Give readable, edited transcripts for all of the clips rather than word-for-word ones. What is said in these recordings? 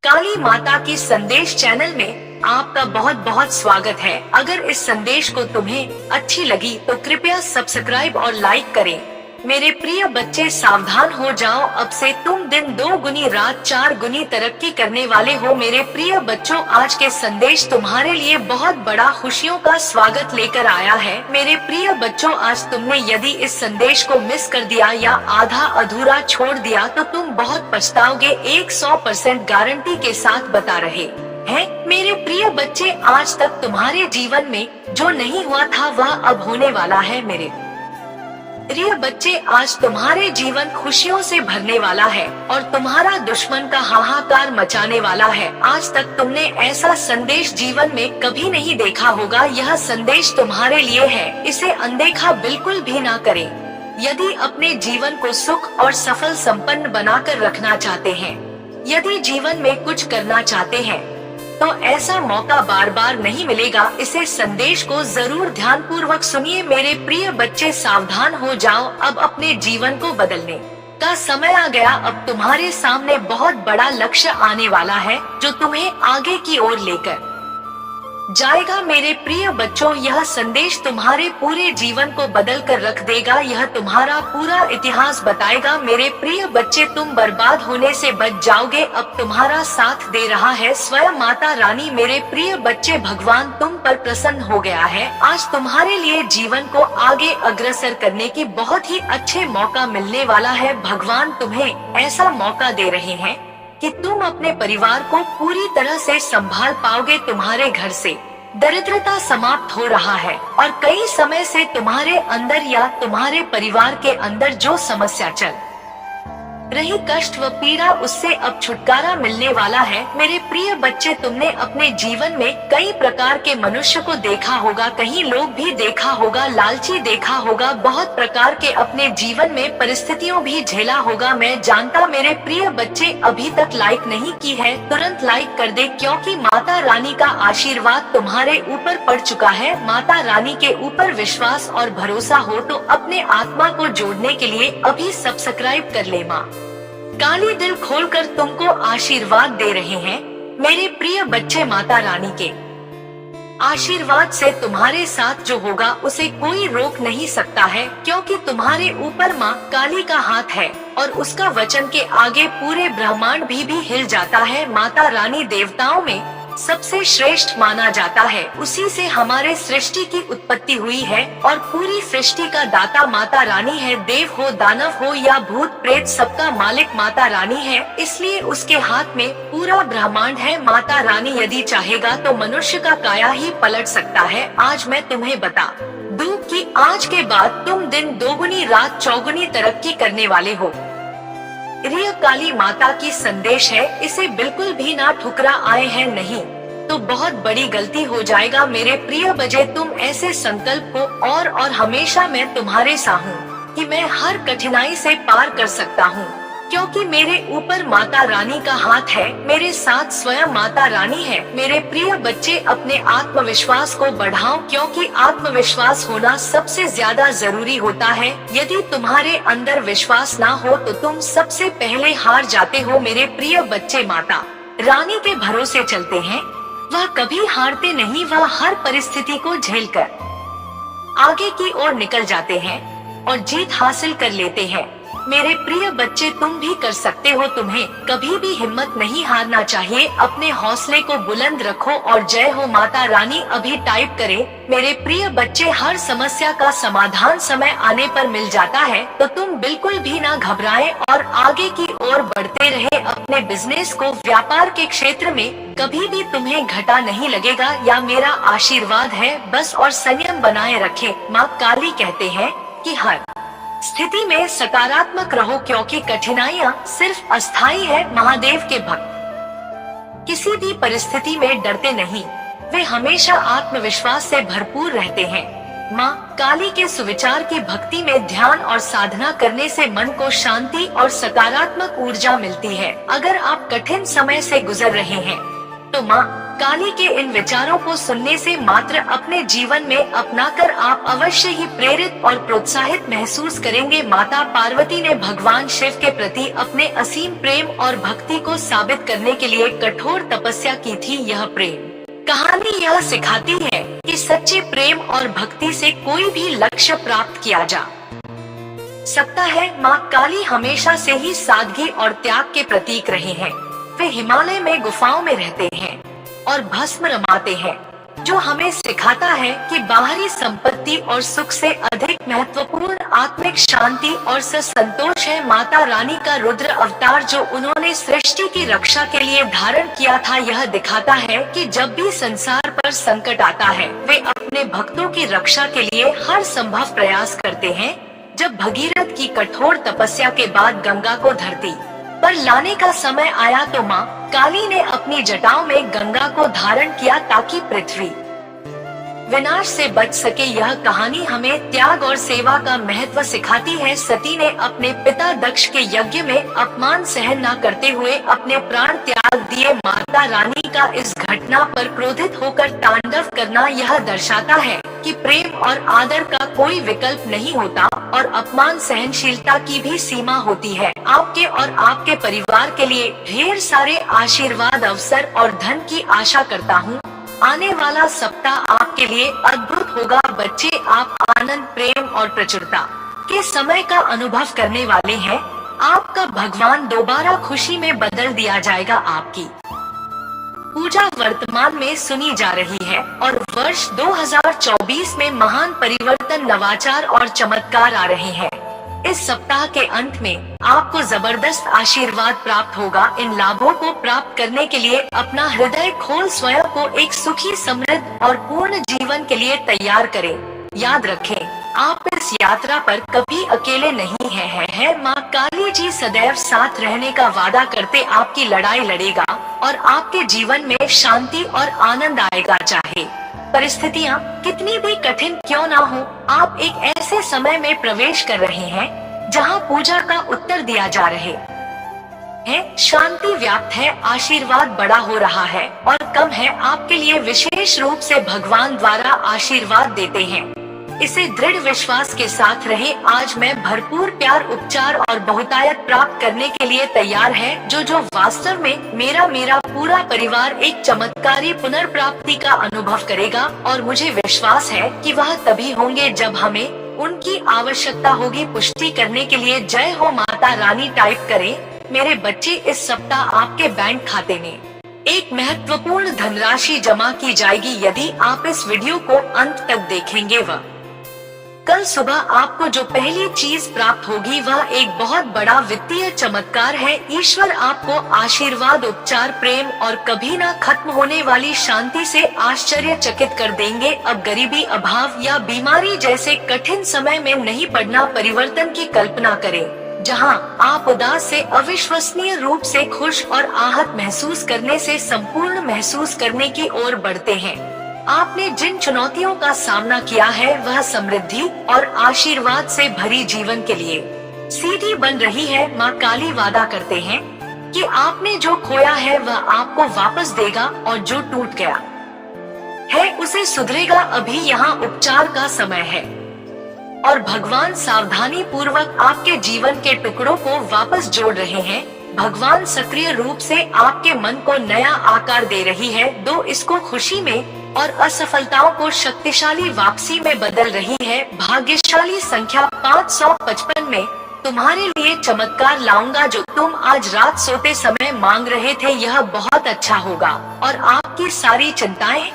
काली माता की संदेश चैनल में आपका बहुत बहुत स्वागत है। अगर इस संदेश को तुम्हें अच्छी लगी तो कृपया सब्सक्राइब और लाइक करें। मेरे प्रिय बच्चे सावधान हो जाओ, अब से तुम दिन 2 गुनी रात 4 गुनी तरक्की करने वाले हो। मेरे प्रिय बच्चों, आज के संदेश तुम्हारे लिए बहुत बड़ा खुशियों का स्वागत लेकर आया है। मेरे प्रिय बच्चों, आज तुमने यदि इस संदेश को मिस कर दिया या आधा अधूरा छोड़ दिया तो तुम बहुत पछताओगे। 100% गारंटी के साथ बता रहे हैं मेरे प्रिय बच्चे, आज तक तुम्हारे जीवन में जो नहीं हुआ था वह अब होने वाला है। मेरे प्रिय बच्चे, आज तुम्हारे जीवन खुशियों से भरने वाला है और तुम्हारा दुश्मन का हाहाकार मचाने वाला है। आज तक तुमने ऐसा संदेश जीवन में कभी नहीं देखा होगा। यह संदेश तुम्हारे लिए है, इसे अनदेखा बिल्कुल भी ना करें। यदि अपने जीवन को सुख और सफल संपन्न बनाकर रखना चाहते हैं, यदि जीवन में कुछ करना चाहते हैं तो ऐसा मौका बार बार नहीं मिलेगा। इसे संदेश को जरूर ध्यान पूर्वक सुनिए। मेरे प्रिय बच्चे सावधान हो जाओ, अब अपने जीवन को बदलने का समय आ गया। अब तुम्हारे सामने बहुत बड़ा लक्ष्य आने वाला है जो तुम्हें आगे की ओर लेकर जाएगा। मेरे प्रिय बच्चों, यह संदेश तुम्हारे पूरे जीवन को बदल कर रख देगा। यह तुम्हारा पूरा इतिहास बताएगा। मेरे प्रिय बच्चे, तुम बर्बाद होने से बच जाओगे। अब तुम्हारा साथ दे रहा है स्वयं माता रानी। मेरे प्रिय बच्चे, भगवान तुम पर प्रसन्न हो गया है। आज तुम्हारे लिए जीवन को आगे अग्रसर करने की बहुत ही अच्छे मौका मिलने वाला है। भगवान तुम्हें ऐसा मौका दे रहे हैं कि तुम अपने परिवार को पूरी तरह से संभाल पाओगे। तुम्हारे घर से दरिद्रता समाप्त हो रहा है और कई समय से तुम्हारे अंदर या तुम्हारे परिवार के अंदर जो समस्या चल रही, कष्ट व पीड़ा, उससे अब छुटकारा मिलने वाला है। मेरे प्रिय बच्चे, तुमने अपने जीवन में कई प्रकार के मनुष्य को देखा होगा, कहीं लोग भी देखा होगा, लालची देखा होगा, बहुत प्रकार के अपने जीवन में परिस्थितियों भी झेला होगा। मैं जानता। मेरे प्रिय बच्चे, अभी तक लाइक नहीं की है तुरंत लाइक कर दे, क्योंकि माता रानी का आशीर्वाद तुम्हारे ऊपर पड़ चुका है। माता रानी के ऊपर विश्वास और भरोसा हो तो अपने आत्मा को जोड़ने के लिए अभी सब्सक्राइब कर ले। माँ काली दिल खोलकर तुमको आशीर्वाद दे रहे हैं। मेरे प्रिय बच्चे, माता रानी के आशीर्वाद से तुम्हारे साथ जो होगा उसे कोई रोक नहीं सकता है, क्योंकि तुम्हारे ऊपर माँ काली का हाथ है और उसका वचन के आगे पूरे ब्रह्मांड भी हिल जाता है। माता रानी देवताओं में सबसे श्रेष्ठ माना जाता है, उसी से हमारे सृष्टि की उत्पत्ति हुई है और पूरी सृष्टि का दाता माता रानी है। देव हो, दानव हो या भूत प्रेत, सबका मालिक माता रानी है, इसलिए उसके हाथ में पूरा ब्रह्मांड है। माता रानी यदि चाहेगा तो मनुष्य का काया ही पलट सकता है। आज मैं तुम्हें बता दूं कि आज के बाद तुम दिन 2 गुनी रात 4 गुनी तरक्की करने वाले हो। प्रिय काली माता की संदेश है, इसे बिल्कुल भी ना ठुकरा आए हैं, नहीं तो बहुत बड़ी गलती हो जाएगा। मेरे प्रिय बच्चे, तुम ऐसे संकल्प को और हमेशा मैं तुम्हारे साथ हूँ कि मैं हर कठिनाई से पार कर सकता हूँ, क्योंकि मेरे ऊपर माता रानी का हाथ है, मेरे साथ स्वयं माता रानी है। मेरे प्रिय बच्चे, अपने आत्मविश्वास को बढ़ाओ, क्योंकि आत्मविश्वास होना सबसे ज्यादा जरूरी होता है। यदि तुम्हारे अंदर विश्वास ना हो तो तुम सबसे पहले हार जाते हो। मेरे प्रिय बच्चे, माता रानी के भरोसे चलते हैं, वह कभी हारते नहीं। वह हर परिस्थिति को झेलकर आगे की ओर निकल जाते हैं और जीत हासिल कर लेते हैं। मेरे प्रिय बच्चे, तुम भी कर सकते हो। तुम्हें कभी भी हिम्मत नहीं हारना चाहिए। अपने हौसले को बुलंद रखो और जय हो माता रानी अभी टाइप करें। मेरे प्रिय बच्चे, हर समस्या का समाधान समय आने पर मिल जाता है, तो तुम बिल्कुल भी ना घबराएं और आगे की ओर बढ़ते रहे। अपने बिजनेस को, व्यापार के क्षेत्र में कभी भी तुम्हें घाटा नहीं लगेगा, या मेरा आशीर्वाद है बस, और संयम बनाए रखे। माँ काली कहते हैं कि हर स्थिति में सकारात्मक रहो, क्योंकि कठिनाइयाँ सिर्फ अस्थायी है। महादेव के भक्त किसी भी परिस्थिति में डरते नहीं, वे हमेशा आत्मविश्वास से भरपूर रहते हैं। माँ काली के सुविचार की भक्ति में ध्यान और साधना करने से मन को शांति और सकारात्मक ऊर्जा मिलती है। अगर आप कठिन समय से गुजर रहे हैं तो माँ काली के इन विचारों को सुनने से मात्र अपने जीवन में अपनाकर आप अवश्य ही प्रेरित और प्रोत्साहित महसूस करेंगे। माता पार्वती ने भगवान शिव के प्रति अपने असीम प्रेम और भक्ति को साबित करने के लिए कठोर तपस्या की थी। यह प्रेम कहानी यह सिखाती है कि सच्चे प्रेम और भक्ति से कोई भी लक्ष्य प्राप्त किया जा सकता है। माँ काली हमेशा से ही सादगी और त्याग के प्रतीक रहे हैं। वे हिमालय में गुफाओं में रहते हैं और भस्म रमाते हैं, जो हमें सिखाता है कि बाहरी संपत्ति और सुख से अधिक महत्वपूर्ण आत्मिक शांति और संतोष है। माता रानी का रुद्र अवतार जो उन्होंने सृष्टि की रक्षा के लिए धारण किया था, यह दिखाता है कि जब भी संसार पर संकट आता है, वे अपने भक्तों की रक्षा के लिए हर संभव प्रयास करते हैं। जब भगीरथ की कठोर तपस्या के बाद गंगा को धरती पर लाने का समय आया तो माँ काली ने अपनी जटाओं में गंगा को धारण किया ताकि पृथ्वी विनाश से बच सके। यह कहानी हमें त्याग और सेवा का महत्व सिखाती है। सती ने अपने पिता दक्ष के यज्ञ में अपमान सहन न करते हुए अपने प्राण त्याग दिए। माता रानी का इस घटना पर क्रोधित होकर तांडव करना यह दर्शाता है कि प्रेम और आदर का कोई विकल्प नहीं होता और अपमान सहनशीलता की भी सीमा होती है। आपके और आपके परिवार के लिए ढेर सारे आशीर्वाद, अवसर और धन की आशा करता हूँ। आने वाला सप्ताह आपके लिए अद्भुत होगा। बच्चे, आप आनंद, प्रेम और प्रचुरता के समय का अनुभव करने वाले हैं। आपका भगवान दोबारा खुशी में बदल दिया जाएगा। आपकी पूजा वर्तमान में सुनी जा रही है और वर्ष 2024 में महान परिवर्तन, नवाचार और चमत्कार आ रहे हैं। इस सप्ताह के अंत में आपको जबरदस्त आशीर्वाद प्राप्त होगा। इन लाभों को प्राप्त करने के लिए अपना हृदय खोल स्वयं को एक सुखी, समृद्ध और पूर्ण जीवन के लिए तैयार करें। याद रखें, आप इस यात्रा पर कभी अकेले नहीं हैं। माँ काली जी सदैव साथ रहने का वादा करते आपकी लड़ाई लड़ेगा और आपके जीवन में शांति और आनंद आएगा। चाहे परिस्थितियाँ कितनी भी कठिन क्यों ना हो, आप एक ऐसे समय में प्रवेश कर रहे हैं जहाँ पूजा का उत्तर दिया जा रहे है। शांति व्याप्त है, आशीर्वाद बड़ा हो रहा है और कम है आपके लिए विशेष रूप से भगवान द्वारा आशीर्वाद देते हैं। इसे दृढ़ विश्वास के साथ रहे। आज मैं भरपूर प्यार, उपचार और बहुतायत प्राप्त करने के लिए तैयार है। जो वास्तव में मेरा पूरा परिवार एक चमत्कारी पुनर्प्राप्ति का अनुभव करेगा और मुझे विश्वास है कि वह तभी होंगे जब हमें उनकी आवश्यकता होगी। पुष्टि करने के लिए जय हो माता रानी टाइप करें। मेरे बच्चे, इस सप्ताह आपके बैंक खाते में एक महत्वपूर्ण धनराशि जमा की जाएगी। यदि आप इस वीडियो को अंत तक देखेंगे, वह कल सुबह आपको जो पहली चीज प्राप्त होगी वह एक बहुत बड़ा वित्तीय चमत्कार है। ईश्वर आपको आशीर्वाद, उपचार, प्रेम और कभी ना खत्म होने वाली शांति से आश्चर्यचकित कर देंगे। अब गरीबी, अभाव या बीमारी जैसे कठिन समय में नहीं पड़ना। परिवर्तन की कल्पना करें, जहां आप उदास से अविश्वसनीय रूप से खुश और आहत महसूस करने से संपूर्ण महसूस करने की ओर बढ़ते हैं। आपने जिन चुनौतियों का सामना किया है वह समृद्धि और आशीर्वाद से भरी जीवन के लिए सीढ़ी बन रही है। माँ काली वादा करते हैं कि आपने जो खोया है वह आपको वापस देगा और जो टूट गया है उसे सुधरेगा। अभी यहाँ उपचार का समय है और भगवान सावधानी पूर्वक आपके जीवन के टुकड़ों को वापस जोड़ रहे हैं। भगवान सक्रिय रूप से आपके मन को नया आकार दे रही है। दो इसको खुशी में और असफलताओं को शक्तिशाली वापसी में बदल रही है। भाग्यशाली संख्या 555 में तुम्हारे लिए चमत्कार लाऊंगा जो तुम आज रात सोते समय मांग रहे थे। यह बहुत अच्छा होगा और आपकी सारी चिंताएं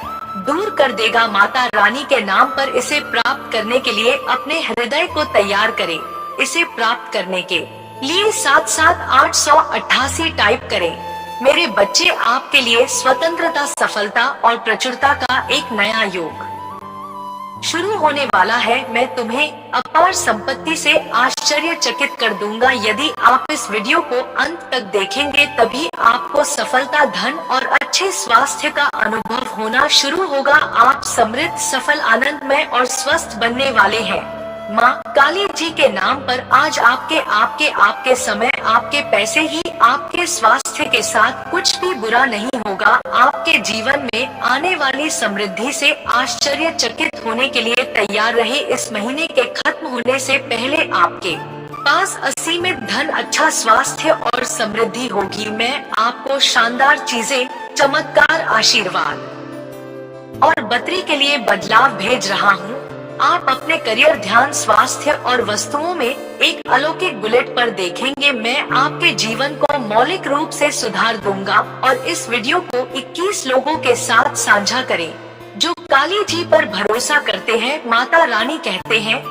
दूर कर देगा। माता रानी के नाम पर इसे प्राप्त करने के लिए अपने हृदय को तैयार करें। इसे प्राप्त करने के लिए 77888 टाइप करें। मेरे बच्चे, आपके लिए स्वतंत्रता, सफलता और प्रचुरता का एक नया योग शुरू होने वाला है। मैं तुम्हें अपार संपत्ति से आश्चर्यचकित कर दूंगा। यदि आप इस वीडियो को अंत तक देखेंगे तभी आपको सफलता, धन और अच्छे स्वास्थ्य का अनुभव होना शुरू होगा। आप समृद्ध, सफल, आनंदमय और स्वस्थ बनने वाले हैं। माँ काली जी के नाम पर आज आपके समय, आपके पैसे ही आपके स्वास्थ्य के साथ कुछ भी बुरा नहीं होगा। आपके जीवन में आने वाली समृद्धि से आश्चर्यचकित होने के लिए तैयार रहे। इस महीने के खत्म होने से पहले आपके पास असीमित धन, अच्छा स्वास्थ्य और समृद्धि होगी। मैं आपको शानदार चीजें, चमत्कार, आशीर्वाद और बतरी के लिए बदलाव भेज रहा हूँ। आप अपने करियर, ध्यान, स्वास्थ्य और वस्तुओं में एक अलौकिक बुलेट पर देखेंगे। मैं आपके जीवन को मौलिक रूप से सुधार दूंगा। और इस वीडियो को 21 लोगों के साथ साझा करें जो काली जी पर भरोसा करते हैं। माता रानी कहते हैं,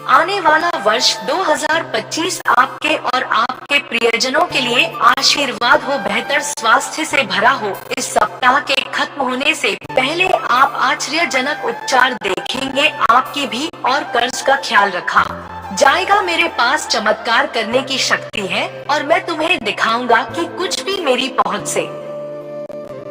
आने वाला वर्ष 2025 आपके और आपके प्रियजनों के लिए आशीर्वाद हो, बेहतर स्वास्थ्य से भरा हो। इस सप्ताह के खत्म होने से पहले आप आश्चर्यजनक उपचार देखेंगे। आपकी भी और कर्ज का ख्याल रखा जाएगा। मेरे पास चमत्कार करने की शक्ति है और मैं तुम्हें दिखाऊंगा कि कुछ भी मेरी पहुंच से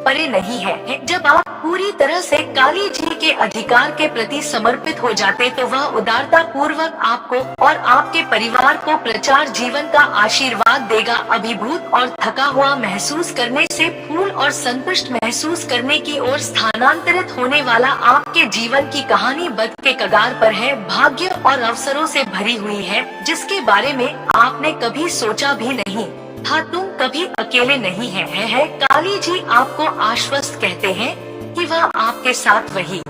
परे नहीं है। जब आप पूरी तरह से काली जी के अधिकार के प्रति समर्पित हो जाते तो वह उदारता पूर्वक आपको और आपके परिवार को प्रचार जीवन का आशीर्वाद देगा। अभिभूत और थका हुआ महसूस करने से फूल और संतुष्ट महसूस करने की ओर स्थानांतरित होने वाला आपके जीवन की कहानी बद के कगार पर है। भाग्य और अवसरों से भरी हुई है जिसके बारे में आपने कभी सोचा भी नहीं था। तुम कभी अकेले नहीं है। काली जी आपको आश्वस्त कहते हैं कि वह आपके साथ वही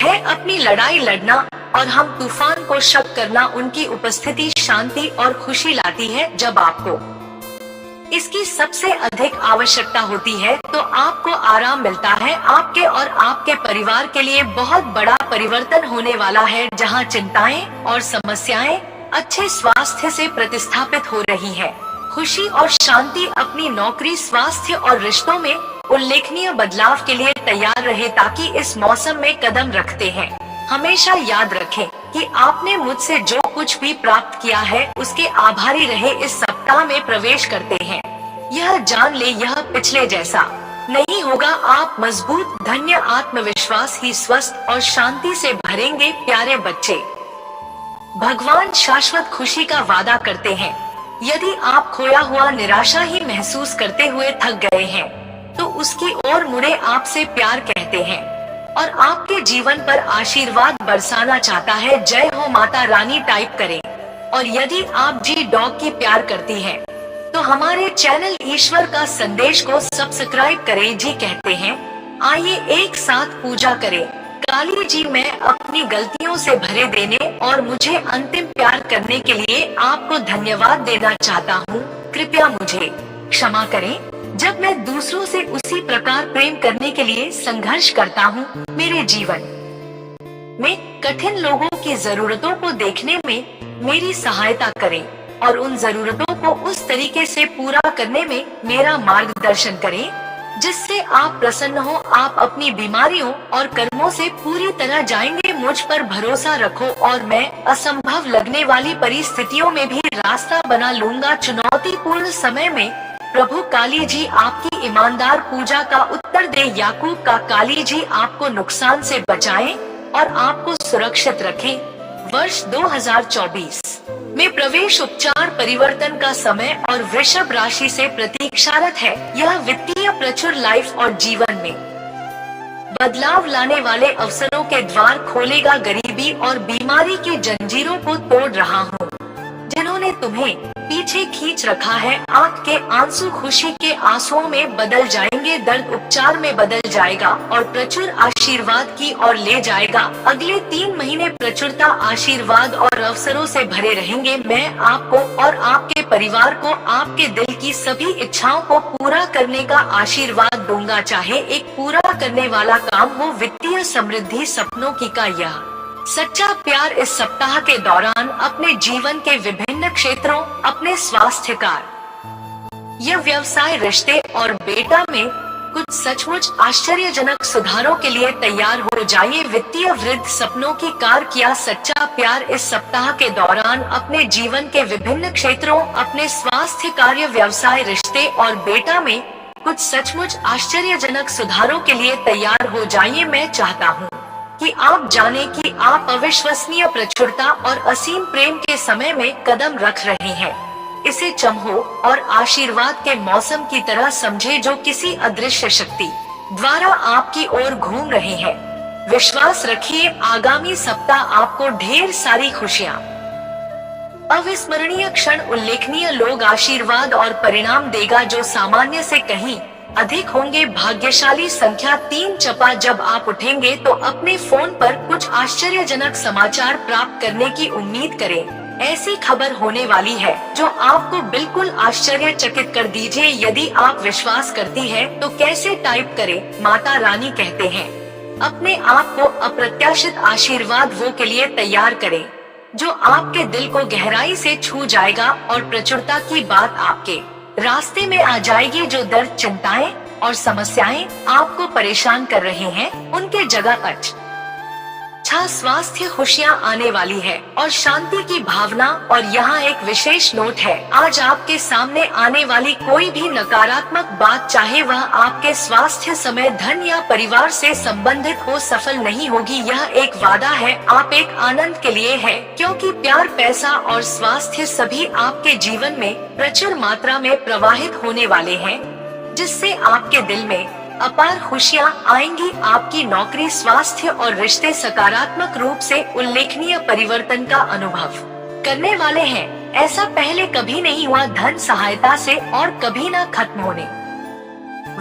है। अपनी लड़ाई लड़ना और हम तूफान को शक करना, उनकी उपस्थिति शांति और खुशी लाती है। जब आपको इसकी सबसे अधिक आवश्यकता होती है तो आपको आराम मिलता है। आपके और आपके परिवार के लिए बहुत बड़ा परिवर्तन होने वाला है, जहां चिंताएं और समस्याएं अच्छे स्वास्थ्य से प्रतिस्थापित हो रही है। खुशी और शांति अपनी नौकरी, स्वास्थ्य और रिश्तों में उल्लेखनीय बदलाव के लिए तैयार रहे ताकि इस मौसम में कदम रखते हैं। हमेशा याद रखें कि आपने मुझसे जो कुछ भी प्राप्त किया है उसके आभारी रहे। इस सप्ताह में प्रवेश करते हैं, यह जान ले यह पिछले जैसा नहीं होगा। आप मजबूत, धन्य, आत्मविश्वास ही स्वस्थ और शांति से भरेंगे। प्यारे बच्चे, भगवान शाश्वत खुशी का वादा करते हैं। यदि आप खोया हुआ, निराशा ही महसूस करते हुए थक गए हैं तो उसकी ओर मुड़े आपसे प्यार कहते हैं और आपके जीवन पर आशीर्वाद बरसाना चाहता है। जय हो माता रानी टाइप करें। और यदि आप जी डॉग की प्यार करती हैं तो हमारे चैनल ईश्वर का संदेश को सब्सक्राइब करें। जी कहते हैं, आइए एक साथ पूजा करें। काली जी, मैं अपनी गलतियों से भरे देने और मुझे अंतिम प्यार करने के लिए आपको धन्यवाद देना चाहता हूँ। कृपया मुझे क्षमा करें जब मैं दूसरों से उसी प्रकार प्रेम करने के लिए संघर्ष करता हूँ। मेरे जीवन में कठिन लोगों की जरूरतों को देखने में मेरी सहायता करें और उन जरूरतों को उस तरीके से पूरा करने में मेरा मार्गदर्शन करें जिससे आप प्रसन्न हो। आप अपनी बीमारियों और कर्मों से पूरी तरह जाएंगे। मुझ पर भरोसा रखो और मैं असंभव लगने वाली परिस्थितियों में भी रास्ता बना लूंगा। चुनौतीपूर्ण समय में प्रभु काली जी आपकी ईमानदार पूजा का उत्तर दे। याकूब का काली जी आपको नुकसान से बचाएं और आपको सुरक्षित रखें। वर्ष 2024 में प्रवेश, उपचार, परिवर्तन का समय और वृषभ राशि से प्रतीक्षारत है। यह वित्तीय प्रचुर लाइफ और जीवन में बदलाव लाने वाले अवसरों के द्वार खोलेगा। गरीबी और बीमारी की जंजीरों को तोड़ रहा हूँ जिन्होंने तुम्हें पीछे खींच रखा है। आंख के आंसू खुशी के आंसुओं में बदल जाएंगे, दर्द उपचार में बदल जाएगा और प्रचुर आशीर्वाद की ओर ले जाएगा। अगले 3 महीने प्रचुरता, आशीर्वाद और अवसरों से भरे रहेंगे। मैं आपको और आपके परिवार को आपके दिल की सभी इच्छाओं को पूरा करने का आशीर्वाद दूंगा, चाहे एक पूरा करने वाला काम हो। वित्तीय समृद्धि, सपनों की का यह सच्चा प्यार इस सप्ताह के दौरान अपने जीवन के विभिन्न क्षेत्रों, अपने स्वास्थ्य, कार या व्यवसाय, रिश्ते और बेटा में कुछ सचमुच आश्चर्यजनक सुधारों के लिए तैयार हो जाइए। वित्तीय वृद्ध, सपनों की कार किया सच्चा प्यार इस सप्ताह के दौरान अपने जीवन के विभिन्न क्षेत्रों, अपने स्वास्थ्य, कार्य, व्यवसाय, रिश्ते और बेटा में कुछ सचमुच आश्चर्यजनक सुधारों के लिए तैयार हो जाइए। मैं चाहता हूँ कि कि आप जाने कि आप अविश्वसनीय प्रचुरता और असीम प्रेम के समय में कदम रख रहे हैं। इसे चमहो और आशीर्वाद के मौसम की तरह समझे जो किसी अदृश्य शक्ति द्वारा आपकी ओर घूम रहे हैं। विश्वास रखिए, आगामी सप्ताह आपको ढेर सारी खुशियाँ, अविस्मरणीय क्षण, उल्लेखनीय लोग, आशीर्वाद और परिणाम देगा जो सामान्य से कहीं अधिक होंगे। भाग्यशाली संख्या 3 चपा, जब आप उठेंगे तो अपने फोन पर कुछ आश्चर्यजनक समाचार प्राप्त करने की उम्मीद करें। ऐसी खबर होने वाली है जो आपको बिल्कुल आश्चर्यचकित कर दीजिए। यदि आप विश्वास करती है तो कैसे टाइप करें। माता रानी कहते हैं, अपने आप को अप्रत्याशित आशीर्वाद वो के लिए तैयार करें जो आपके दिल को गहराई से छू जाएगा और प्रचुरता की बात आपके रास्ते में आ जाएगी। जो दर्द, चिंताएं और समस्याएं आपको परेशान कर रहे हैं, उनके जगह अच्छा स्वास्थ्य, खुशियाँ आने वाली है और शांति की भावना। और यहाँ एक विशेष नोट है, आज आपके सामने आने वाली कोई भी नकारात्मक बात, चाहे वह आपके स्वास्थ्य, समय, धन या परिवार से संबंधित हो, सफल नहीं होगी। यह एक वादा है, आप एक आनंद के लिए है, क्योंकि प्यार, पैसा और स्वास्थ्य सभी आपके जीवन में प्रचुर मात्रा में प्रवाहित होने वाले हैं, जिससे आपके दिल में अपार खुशियाँ आएंगी। आपकी नौकरी, स्वास्थ्य और रिश्ते सकारात्मक रूप से उल्लेखनीय परिवर्तन का अनुभव करने वाले हैं। ऐसा पहले कभी नहीं हुआ। धन सहायता से और कभी न खत्म होने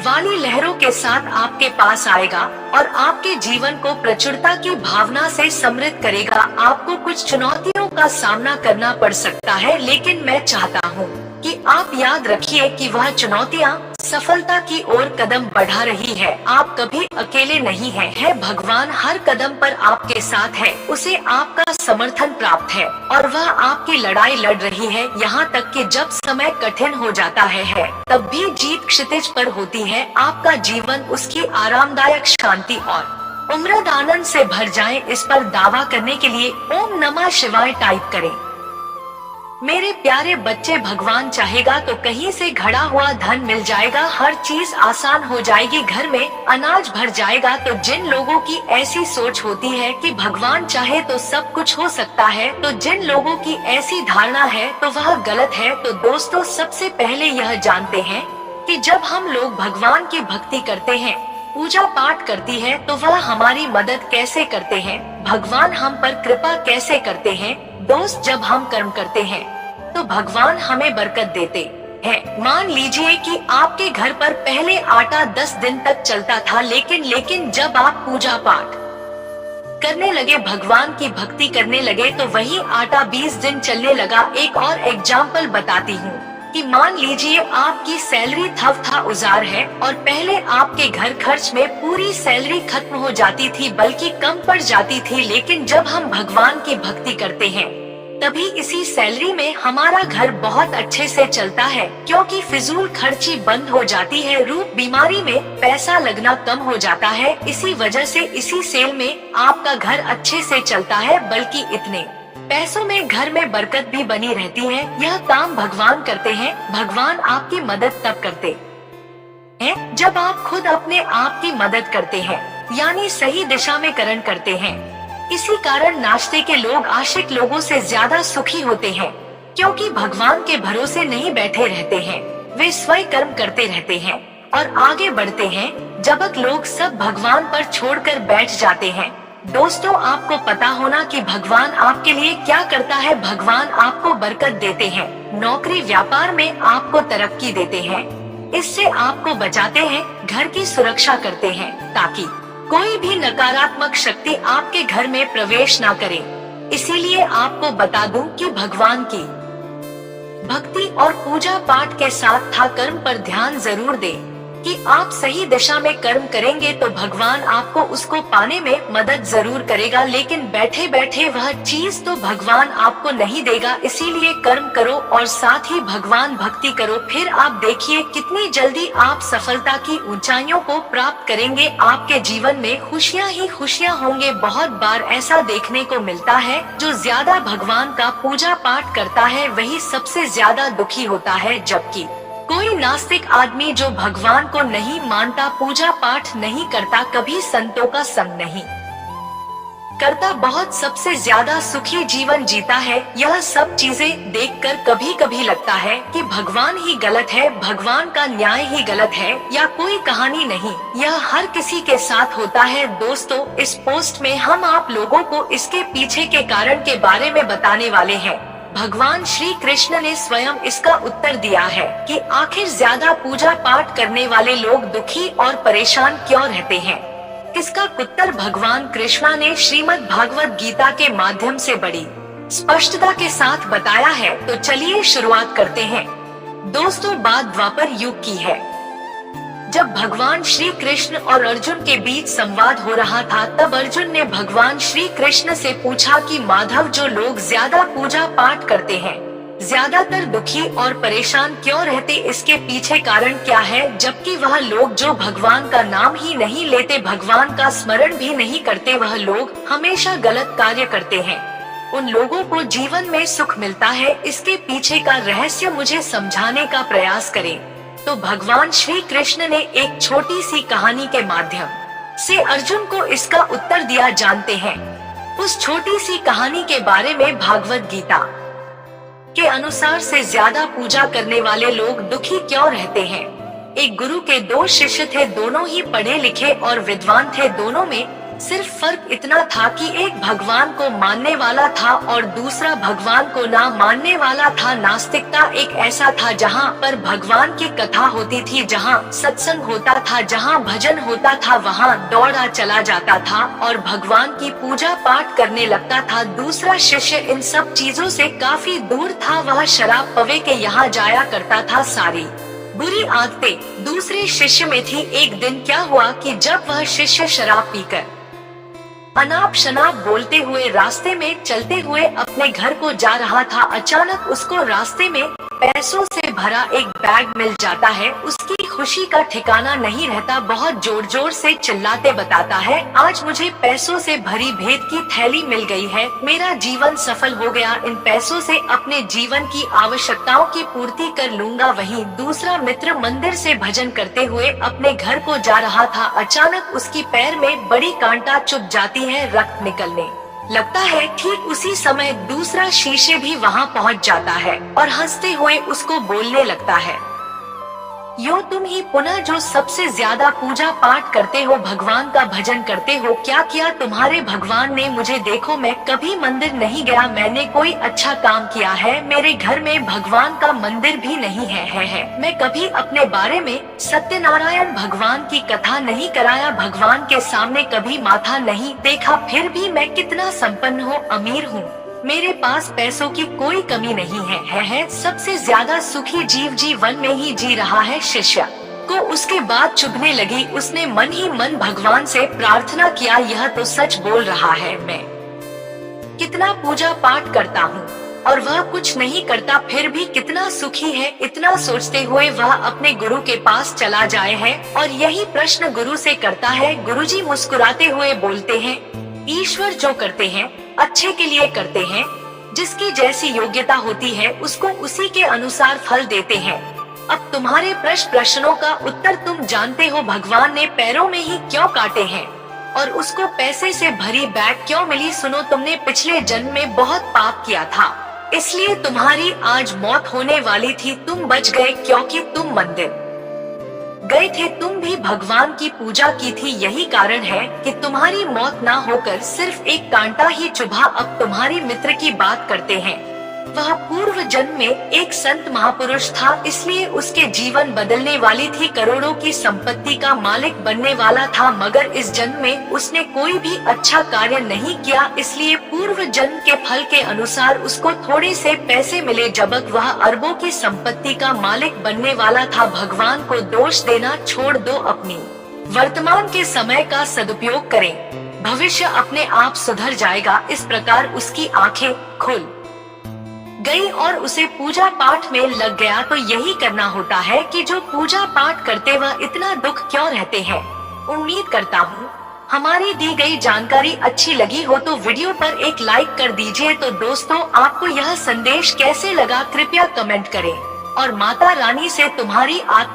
वाली लहरों के साथ आपके पास आएगा और आपके जीवन को प्रचुरता की भावना से समृद्ध करेगा। आपको कुछ चुनौतियों का सामना करना पड़ सकता है, लेकिन मैं चाहता हूँ कि आप याद रखिए कि वह चुनौतियाँ सफलता की ओर कदम बढ़ा रही है। आप कभी अकेले नहीं हैं। है भगवान हर कदम पर आपके साथ है, उसे आपका समर्थन प्राप्त है और वह आपकी लड़ाई लड़ रही है। यहाँ तक कि जब समय कठिन हो जाता है तब भी जीत क्षितिज पर होती है। आपका जीवन उसकी आरामदायक शांति और उम्रद आनंद से भर जाए, इस पर दावा करने के लिए ओम नमः शिवाय टाइप करें। मेरे प्यारे बच्चे, भगवान चाहेगा तो कहीं से घड़ा हुआ धन मिल जाएगा, हर चीज आसान हो जाएगी, घर में अनाज भर जाएगा। तो जिन लोगों की ऐसी सोच होती है कि भगवान चाहे तो सब कुछ हो सकता है, तो जिन लोगों की ऐसी धारणा है तो वह गलत है। तो दोस्तों, सबसे पहले यह जानते हैं कि जब हम लोग भगवान की भक्ति करते हैं, पूजा पाठ करती है, तो वह हमारी मदद कैसे करते हैं, भगवान हम पर कृपा कैसे करते हैं। दोस्त, जब हम कर्म करते हैं तो भगवान हमें बरकत देते हैं। मान लीजिए कि आपके घर पर पहले आटा 10 दिन तक चलता था, लेकिन जब आप पूजा पाठ करने लगे, भगवान की भक्ति करने लगे, तो वही आटा 20 दिन चलने लगा। एक और एग्जाम्पल बताती हूँ कि मान लीजिए आपकी सैलरी था उजार है और पहले आपके घर खर्च में पूरी सैलरी खत्म हो जाती थी, बल्कि कम पड़ जाती थी। लेकिन जब हम भगवान की भक्ति करते हैं तभी इसी सैलरी में हमारा घर बहुत अच्छे से चलता है, क्योंकि फिजूल खर्ची बंद हो जाती है। रूप बीमारी में पैसा लगना कम हो जाता है। इसी वजह से इसी सेल में आपका घर अच्छे से चलता है, बल्कि इतने पैसों में घर में बरकत भी बनी रहती है। यह काम भगवान करते हैं। भगवान आपकी मदद तब करते हैं जब आप खुद अपने आप की मदद करते हैं, यानी सही दिशा में कर्म करते हैं। इसी कारण नाश्ते के लोग आशिक लोगों से ज्यादा सुखी होते हैं, क्योंकि भगवान के भरोसे नहीं बैठे रहते हैं, वे स्वयं कर्म करते रहते हैं और आगे बढ़ते हैं। जबक लोग सब भगवान पर छोड़कर बैठ जाते हैं। दोस्तों, आपको पता होना कि भगवान आपके लिए क्या करता है। भगवान आपको बरकत देते हैं, नौकरी व्यापार में आपको तरक्की देते हैं, इससे आपको बचाते हैं, घर की सुरक्षा करते हैं, ताकि कोई भी नकारात्मक शक्ति आपके घर में प्रवेश ना करे। इसीलिए आपको बता दूं कि भगवान की भक्ति और पूजा पाठ के साथ था कर्म पर ध्यान जरूर दें कि आप सही दिशा में कर्म करेंगे तो भगवान आपको उसको पाने में मदद जरूर करेगा। लेकिन बैठे बैठे वह चीज तो भगवान आपको नहीं देगा। इसीलिए कर्म करो और साथ ही भगवान भक्ति करो, फिर आप देखिए कितनी जल्दी आप सफलता की ऊंचाइयों को प्राप्त करेंगे। आपके जीवन में खुशियाँ ही खुशियाँ होंगे। बहुत बार ऐसा देखने को मिलता है, जो ज्यादा भगवान का पूजा पाठ करता है वही सबसे ज्यादा दुखी होता है, जबकि कोई नास्तिक आदमी जो भगवान को नहीं मानता, पूजा पाठ नहीं करता, कभी संतों का संग नहीं करता बहुत सबसे ज्यादा सुखी जीवन जीता है। यह सब चीजें देखकर कभी कभी लगता है कि भगवान ही गलत है, भगवान का न्याय ही गलत है या कोई कहानी नहीं। यह हर किसी के साथ होता है। दोस्तों, इस पोस्ट में हम आप लोगों को इसके पीछे के कारण के बारे में बताने वाले हैं। भगवान श्री कृष्ण ने स्वयं इसका उत्तर दिया है कि आखिर ज्यादा पूजा पाठ करने वाले लोग दुखी और परेशान क्यों रहते हैं। इसका उत्तर भगवान कृष्णा ने श्रीमद् भागवत गीता के माध्यम से बड़ी स्पष्टता के साथ बताया है। तो चलिए शुरुआत करते हैं। दोस्तों, बात द्वापर युग की है, जब भगवान श्री कृष्ण और अर्जुन के बीच संवाद हो रहा था। तब अर्जुन ने भगवान श्री कृष्ण से पूछा कि माधव, जो लोग ज्यादा पूजा पाठ करते हैं ज्यादातर दुखी और परेशान क्यों रहते, इसके पीछे कारण क्या है। जबकि वह लोग जो भगवान का नाम ही नहीं लेते, भगवान का स्मरण भी नहीं करते, वह लोग हमेशा गलत कार्य करते हैं। उन लोगों को जीवन में सुख मिलता है, इसके पीछे का रहस्य मुझे समझाने का प्रयास करें। तो भगवान श्री कृष्ण ने एक छोटी सी कहानी के माध्यम से अर्जुन को इसका उत्तर दिया। जानते हैं उस छोटी सी कहानी के बारे में। भागवत गीता के अनुसार से ज्यादा पूजा करने वाले लोग दुखी क्यों रहते हैं। एक गुरु के दो शिष्य थे, दोनों ही पढ़े लिखे और विद्वान थे। दोनों में सिर्फ फर्क इतना था कि एक भगवान को मानने वाला था और दूसरा भगवान को ना मानने वाला था। नास्तिकता एक ऐसा था जहाँ पर भगवान की कथा होती थी, जहाँ सत्संग होता था, जहाँ भजन होता था, वहाँ दौड़ा चला जाता था और भगवान की पूजा पाठ करने लगता था। दूसरा शिष्य इन सब चीजों से काफी दूर था, वह शराब पवे के यहाँ जाया करता था। सारी बुरी आदतें दूसरे शिष्य में थी। एक दिन क्या हुआ कि जब वह शिष्य शराब पीकर अनाप शनाप बोलते हुए रास्ते में चलते हुए अपने घर को जा रहा था, अचानक उसको रास्ते में पैसों से भरा एक बैग मिल जाता है। उसकी खुशी का ठिकाना नहीं रहता, बहुत जोर जोर से चिल्लाते बताता है, आज मुझे पैसों से भरी भेंट की थैली मिल गई है, मेरा जीवन सफल हो गया, इन पैसों से अपने जीवन की आवश्यकताओं की पूर्ति कर लूंगा। वहीं दूसरा मित्र मंदिर से भजन करते हुए अपने घर को जा रहा था, अचानक उसकी पैर में बड़ी कांटा चुभ जाती है, रक्त निकलने लगता है। ठीक उसी समय दूसरा शिष्य भी वहां पहुंच जाता है और हंसते हुए उसको बोलने लगता है, यो तुम ही पुनः जो सबसे ज्यादा पूजा पाठ करते हो, भगवान का भजन करते हो, क्या किया तुम्हारे भगवान ने। मुझे देखो, मैं कभी मंदिर नहीं गया, मैंने कोई अच्छा काम किया है, मेरे घर में भगवान का मंदिर भी नहीं है। मैं कभी अपने बारे में सत्यनारायण भगवान की कथा नहीं कराया, भगवान के सामने कभी माथा नहीं देखा, फिर भी मैं कितना संपन्न हूँ, अमीर हूँ, मेरे पास पैसों की कोई कमी नहीं है। सबसे ज्यादा सुखी जीव जीवन में ही जी रहा है। शिष्य को उसके बात चुभने लगी, उसने मन ही मन भगवान से प्रार्थना किया, यह तो सच बोल रहा है, मैं कितना पूजा पाठ करता हूँ और वह कुछ नहीं करता, फिर भी कितना सुखी है। इतना सोचते हुए वह अपने गुरु के पास चला जाए है और यही प्रश्न गुरु से करता है। गुरुजी मुस्कुराते हुए बोलते हैं, ईश्वर जो करते हैं अच्छे के लिए करते हैं, जिसकी जैसी योग्यता होती है उसको उसी के अनुसार फल देते हैं। अब तुम्हारे प्रश्नों का उत्तर तुम जानते हो, भगवान ने पैरों में ही क्यों काटे हैं और उसको पैसे से भरी बैग क्यों मिली। सुनो, तुमने पिछले जन्म में बहुत पाप किया था, इसलिए तुम्हारी आज मौत होने वाली थी, तुम बच गए क्योंकि तुम मंदिर गए थे, तुम भी भगवान की पूजा की थी, यही कारण है कि तुम्हारी मौत ना होकर सिर्फ एक कांटा ही चुभा। अब तुम्हारी मित्र की बात करते हैं, वह पूर्व जन्म में एक संत महापुरुष था, इसलिए उसके जीवन बदलने वाली थी, करोड़ों की संपत्ति का मालिक बनने वाला था, मगर इस जन्म में उसने कोई भी अच्छा कार्य नहीं किया, इसलिए पूर्व जन्म के फल के अनुसार उसको थोड़े से पैसे मिले, जबकि वह अरबों की संपत्ति का मालिक बनने वाला था। भगवान को दोष देना छोड़ दो, अपनी वर्तमान के समय का सदुपयोग करें, भविष्य अपने आप सुधर जाएगा। इस प्रकार उसकी आंखें खुल गई और उसे पूजा पाठ में लग गया। तो यही करना होता है कि जो पूजा पाठ करते वह इतना दुख क्यों रहते हैं। उम्मीद करता हूँ हमारी दी गई जानकारी अच्छी लगी हो तो वीडियो पर एक लाइक कर दीजिए। तो दोस्तों, आपको यह संदेश कैसे लगा कृपया कमेंट करें और माता रानी से तुम्हारी आत्मा